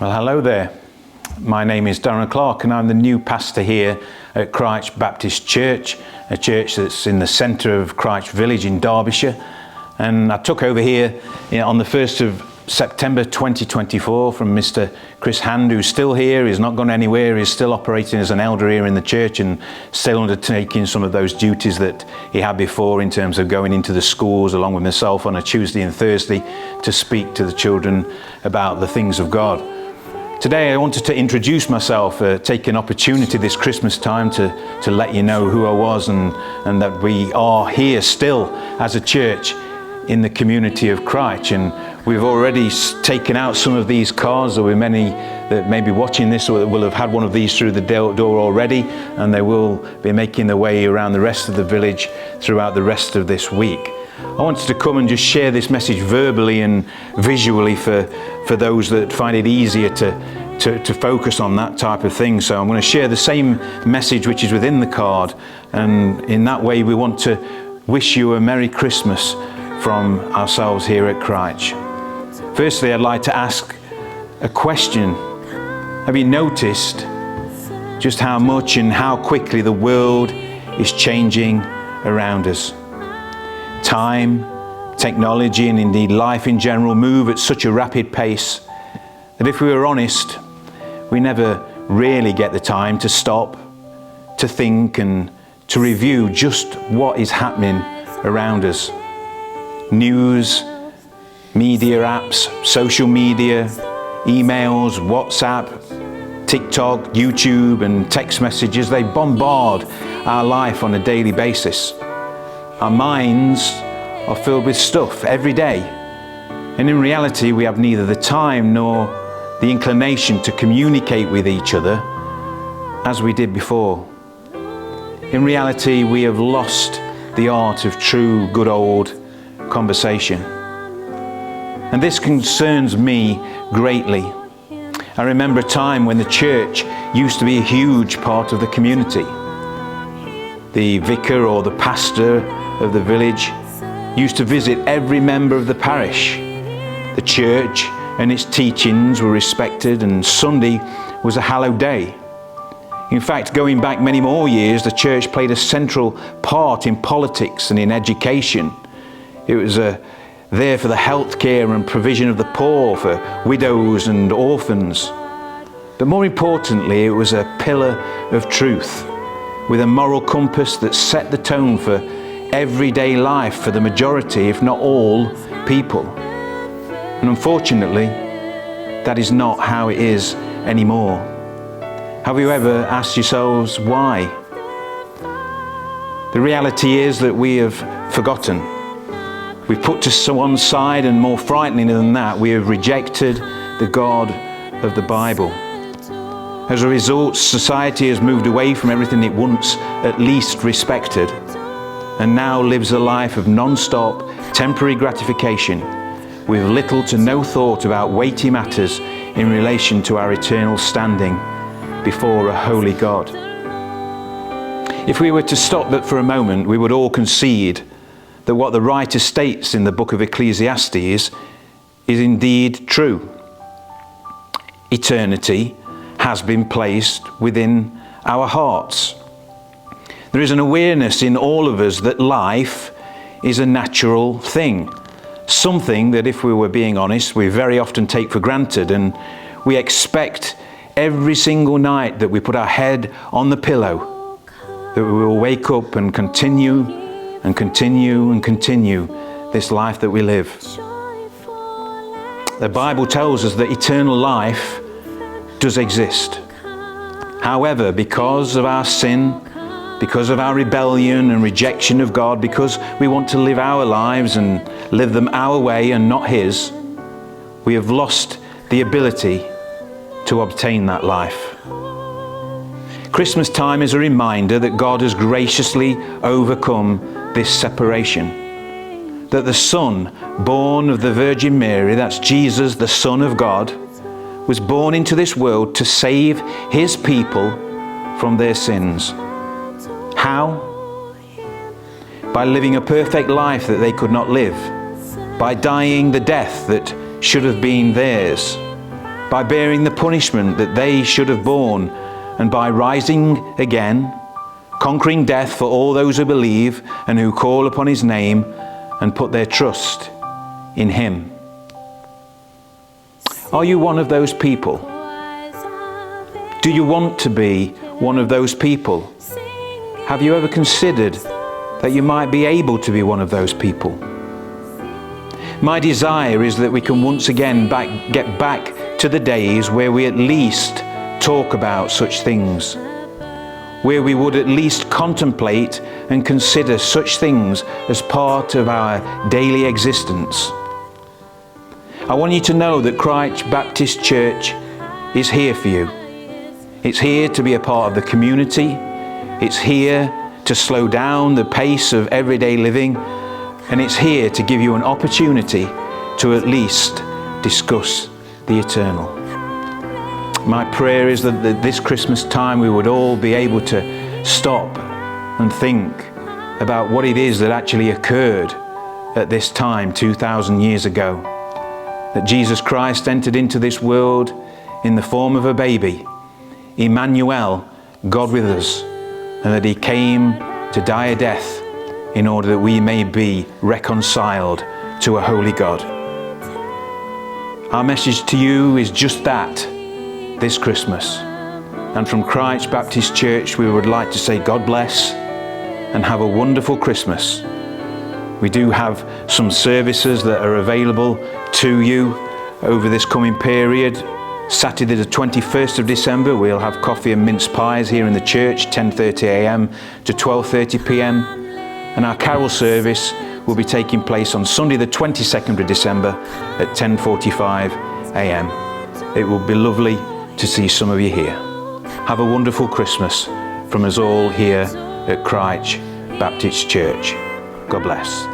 Well, hello there. My name is Darren Clark and I'm the new pastor here at Crich Baptist Church, a church that's in the centre of Crich Village in Derbyshire. And I took over here on the 1st of September 2024 from Mr. Chris Hand, who's still here. He's not gone anywhere. He's still operating as an elder here in the church and still undertaking some of those duties that he had before in terms of going into the schools along with myself on a Tuesday and Thursday to speak to the children about the things of God. Today I wanted to introduce myself, take an opportunity this Christmas time to let you know who I was and that we are here still as a church in the community of Crich. And we've already taken out some of these cards. There were many that may be watching this or that will have had one of these through the door already, and they will be making their way around the rest of the village throughout the rest of this week. I wanted to come and just share this message verbally and visually for those that find it easier to focus on that type of thing. So I'm going to share the same message which is within the card, and in that way we want to wish you a Merry Christmas from ourselves here at Crich. Firstly, I'd like to ask a question. Have you noticed just how much and how quickly the world is changing around us? Time, technology, and indeed life in general move at such a rapid pace that if we were honest, we never really get the time to stop, to think and to review just what is happening around us. News, media apps, social media, emails, WhatsApp, TikTok, YouTube and text messages, they bombard our life on a daily basis. Our minds are filled with stuff every day, and in reality we have neither the time nor the inclination to communicate with each other as we did before. In reality, we have lost the art of true good old conversation, and this concerns me greatly. I remember a time when the church used to be a huge part of the community. The vicar or the pastor of the village used to visit every member of the parish. The church and its teachings were respected, and Sunday was a hallowed day. In fact, going back many more years, the church played a central part in politics and in education. It was there for the health care and provision of the poor, for widows and orphans. But more importantly, it was a pillar of truth with a moral compass that set the tone for everyday life for the majority, if not all, people. And unfortunately, that is not how it is anymore. Have you ever asked yourselves why? The reality is that we have forgotten. We've put to one side, and more frightening than that, we have rejected the God of the Bible. As a result, society has moved away from everything it once at least respected, and now lives a life of non-stop, temporary gratification, with little to no thought about weighty matters in relation to our eternal standing before a holy God. If we were to stop that for a moment, we would all concede that what the writer states in the book of Ecclesiastes is indeed true. Eternity has been placed within our hearts. There is an awareness in all of us that life is a natural thing, something that, if we were being honest, we very often take for granted, and we expect every single night that we put our head on the pillow that we will wake up and continue and continue and continue this life that we live. The Bible tells us that eternal life does exist. However, because of our sin, because of our rebellion and rejection of God, because we want to live our lives and live them our way and not His, we have lost the ability to obtain that life. Christmas time is a reminder that God has graciously overcome this separation. That the Son, born of the Virgin Mary, that's Jesus, the Son of God, was born into this world to save His people from their sins. How? By living a perfect life that they could not live, by dying the death that should have been theirs, by bearing the punishment that they should have borne, and by rising again, conquering death for all those who believe and who call upon his name and put their trust in him. Are you one of those people? Do you want to be one of those people? Have you ever considered that you might be able to be one of those people? My desire is that we can once again get back to the days where we at least talk about such things, where we would at least contemplate and consider such things as part of our daily existence. I want you to know that Crich Baptist Church is here for you. It's here to be a part of the community. It's here to slow down the pace of everyday living. And it's here to give you an opportunity to at least discuss the eternal. My prayer is that this Christmas time we would all be able to stop and think about what it is that actually occurred at this time 2,000 years ago. That Jesus Christ entered into this world in the form of a baby, Emmanuel, God with us, and that he came to die a death in order that we may be reconciled to a holy God. Our message to you is just that this Christmas. And from Crich Baptist Church we would like to say God bless and have a wonderful Christmas. We do have some services that are available to you over this coming period. Saturday the 21st of December we'll have coffee and mince pies here in the church, 10:30 a.m. to 12:30 p.m. and our carol service will be taking place on Sunday the 22nd of December at 10:45 a.m. It will be lovely to see some of you here. Have a wonderful Christmas from us all here at Crich Baptist Church. God bless.